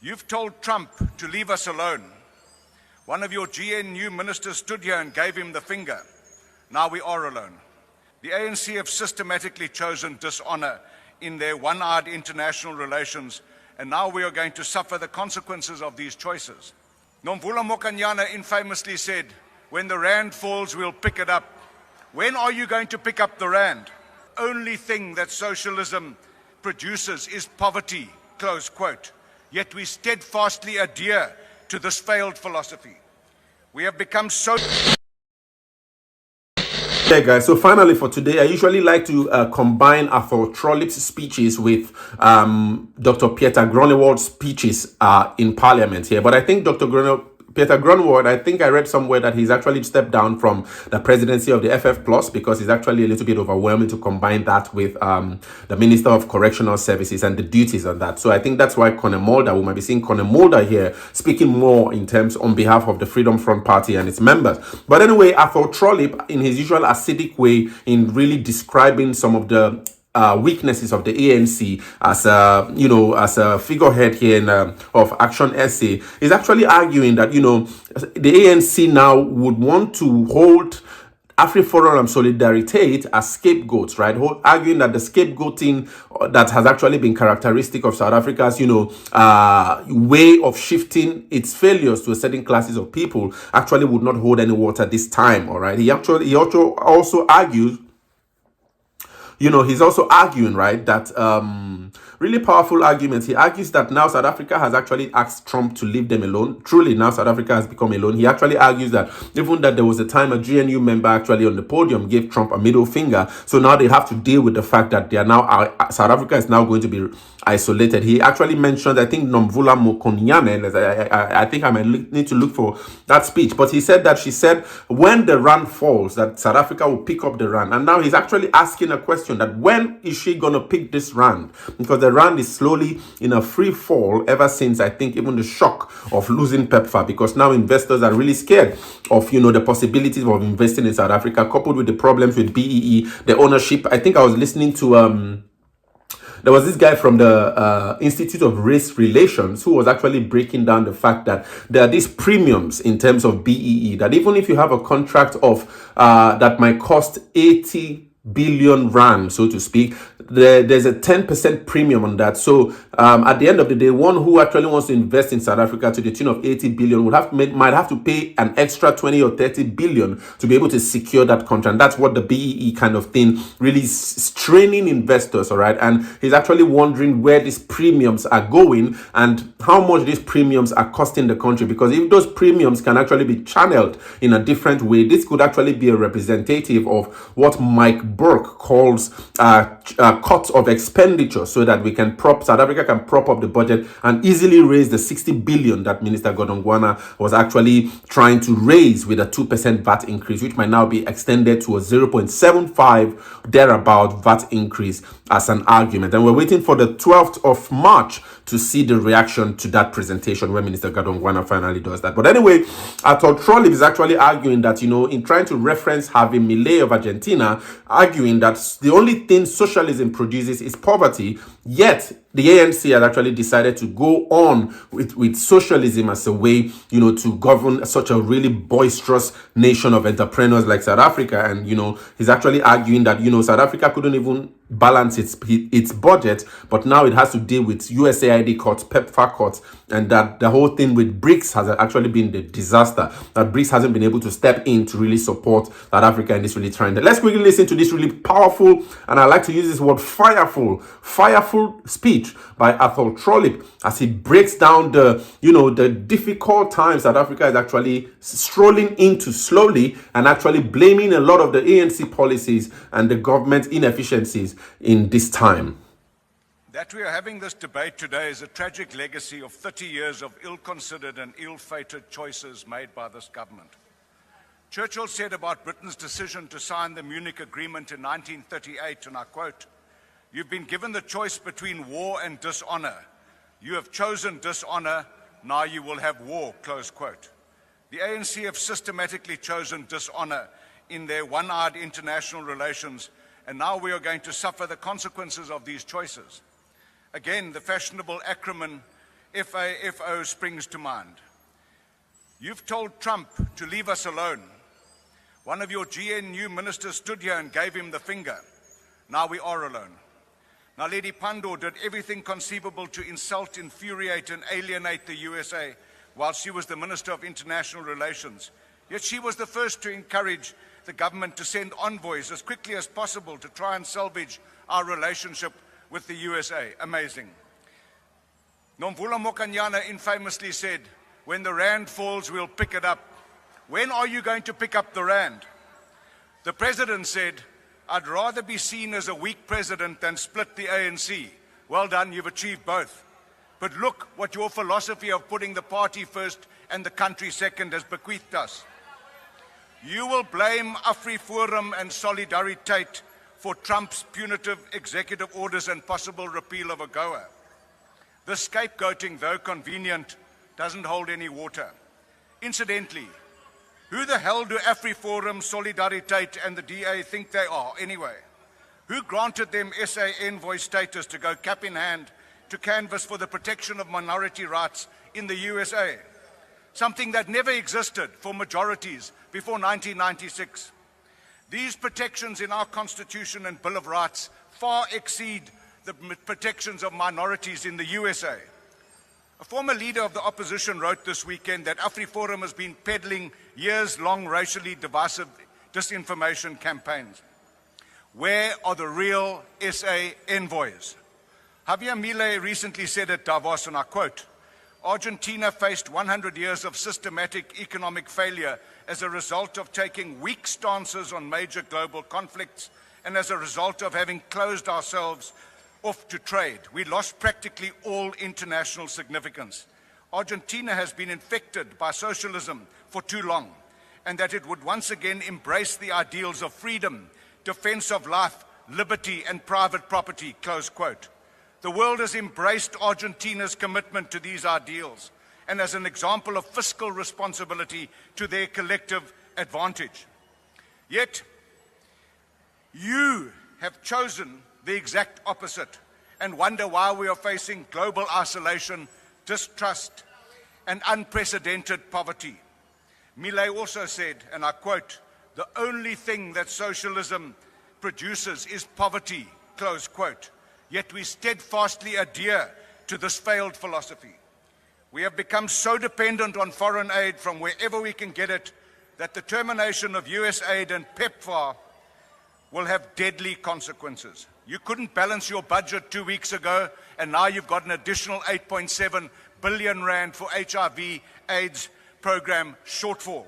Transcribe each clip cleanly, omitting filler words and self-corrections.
You've told Trump to leave us alone. One of your GNU ministers stood here and gave him the finger. Now we are alone. The ANC have systematically chosen dishonor in their one-eyed international relations, and now we are going to suffer the consequences of these choices. Nomvula Mokanyana infamously said, "When the rand falls, we'll pick it up." When are you going to pick up the rand? Only thing that socialism produces is poverty, close quote. Yet we steadfastly adhere to this failed philosophy. We have become so... Okay, guys, so finally for today, I usually like to combine Arthur Trollip's speeches with Dr. Pieter Grunewald's speeches in Parliament here. But I think Pieter Grunewald, I think I read somewhere that he's actually stepped down from the presidency of the FF Plus because it's actually a little bit overwhelming to combine that with the Minister of Correctional Services and the duties on that. So I think that's why Conor Mulder, we might be seeing Conor Mulder here speaking more in terms on behalf of the Freedom Front Party and its members. But anyway, I thought Trollip, in his usual acidic way, in really describing some of the weaknesses of the ANC as a figurehead here in, of Action SA, is actually arguing that, the ANC now would want to hold AfriForum and Solidarity as scapegoats, right? Arguing that the scapegoating that has actually been characteristic of South Africa's, way of shifting its failures to a certain classes of people actually would not hold any water this time, all right? He also argues, he's also arguing, right, that really powerful arguments. He argues that now South Africa has actually asked Trump to leave them alone. Truly, now South Africa has become alone. He actually argues that even that there was a time a GNU member actually on the podium gave Trump a middle finger. So now they have to deal with the fact that they are now, South Africa is now going to be isolated. He actually mentioned, I think, Nomvula Mokonyane. I think I might need to look for that speech. But he said that she said when the rand falls, that South Africa will pick up the rand. And now he's actually asking a question that when is she going to pick this rand? Because the rand is slowly in a free fall ever since, I think, even the shock of losing PEPFAR, because now investors are really scared of, the possibilities of investing in South Africa, coupled with the problems with BEE, the ownership. I think I was listening to... There was this guy from the Institute of Race Relations who was actually breaking down the fact that there are these premiums in terms of BEE, that even if you have a contract of that might cost 80 billion rand, so to speak, there's a 10% premium on that. So at the end of the day, one who actually wants to invest in South Africa to the tune of 80 billion might have to pay an extra 20 or 30 billion to be able to secure that contract. That's what the BEE kind of thing really is straining investors, all right? And he's actually wondering where these premiums are going and how much these premiums are costing the country, because if those premiums can actually be channeled in a different way, this could actually be a representative of what Mike Burke calls cuts of expenditure, so that South Africa can prop up the budget and easily raise the 60 billion that Minister Godongwana was actually trying to raise with a 2% VAT increase, which might now be extended to a 0.75 thereabout VAT increase as an argument. And we're waiting for the 12th of March to see the reaction to that presentation when Minister Godongwana finally does that. But anyway, I thought Trollip is actually arguing that, in trying to reference Javier Milei of Argentina, arguing that the only thing socialism produces is poverty, yet the ANC has actually decided to go on with socialism as a way, to govern such a really boisterous nation of entrepreneurs like South Africa. And, he's actually arguing that, South Africa couldn't even balance its budget, but now it has to deal with USAID cuts, PEPFAR cuts, and that the whole thing with BRICS has actually been the disaster, that BRICS hasn't been able to step in to really support South Africa in this really trying. Let's quickly listen to this really powerful, and I like to use this word, fireful speech by Arthur Trollip as he breaks down the difficult times South Africa is actually strolling into slowly, and actually blaming a lot of the ANC policies and the government inefficiencies in this time. That we are having this debate today is a tragic legacy of 30 years of ill-considered and ill-fated choices made by this government. Churchill said about Britain's decision to sign the Munich Agreement in 1938, and I quote, "You've been given the choice between war and dishonor. You have chosen dishonor, now you will have war," close quote. The ANC have systematically chosen dishonor in their one-eyed international relations, and now we are going to suffer the consequences of these choices. Again, the fashionable acronym FAFO springs to mind. You've told Trump to leave us alone. One of your GNU ministers stood here and gave him the finger. Now we are alone. Naledi Pandor did everything conceivable to insult, infuriate, and alienate the USA while she was the Minister of International Relations. Yet she was the first to encourage the government to send envoys as quickly as possible to try and salvage our relationship with the USA. Amazing. Nomvula Mokanyana infamously said, "When the rand falls, we'll pick it up." When are you going to pick up the rand? The president said, "I'd rather be seen as a weak president than split the ANC." Well done, you've achieved both. But look what your philosophy of putting the party first and the country second has bequeathed us. You will blame AfriForum and Solidarité for Trump's punitive executive orders and possible repeal of AGOA. This scapegoating, though convenient, doesn't hold any water. Incidentally, who the hell do AfriForum, Solidarité and the DA think they are anyway? Who granted them SA envoy status to go cap in hand to canvass for the protection of minority rights in the USA? Something that never existed for majorities before 1996. These protections in our Constitution and Bill of Rights far exceed the protections of minorities in the USA. A former leader of the opposition wrote this weekend that AfriForum has been peddling years-long racially divisive disinformation campaigns. Where are the real SA envoys? Javier Milei recently said at Davos, and I quote, "Argentina faced 100 years of systematic economic failure as a result of taking weak stances on major global conflicts and as a result of having closed ourselves off to trade. We lost practically all international significance. Argentina has been infected by socialism for too long, and that it would once again embrace the ideals of freedom, defense of life, liberty, and private property," close quote. The world has embraced Argentina's commitment to these ideals and as an example of fiscal responsibility to their collective advantage. Yet, you have chosen the exact opposite and wonder why we are facing global isolation, distrust, and unprecedented poverty. Milei also said, and I quote, "The only thing that socialism produces is poverty," close quote. Yet we steadfastly adhere to this failed philosophy. We have become so dependent on foreign aid from wherever we can get it that the termination of US aid and PEPFAR will have deadly consequences. You couldn't balance your budget 2 weeks ago, and now you've got an additional 8.7 billion rand for HIV AIDS program shortfall.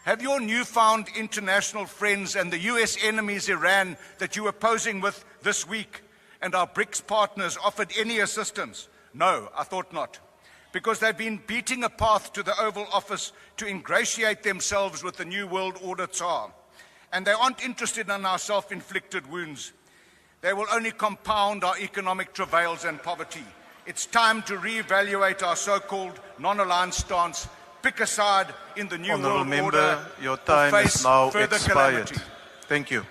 Have your newfound international friends and the US enemies Iran that you were posing with this week and our BRICS partners offered any assistance? No, I thought not. Because they've been beating a path to the Oval Office to ingratiate themselves with the New World Order Tsar. And they aren't interested in our self-inflicted wounds. They will only compound our economic travails and poverty. It's time to reevaluate our so-called non-aligned stance, pick a side in the New World Order, your time or face is now further expired. calamity. Thank you.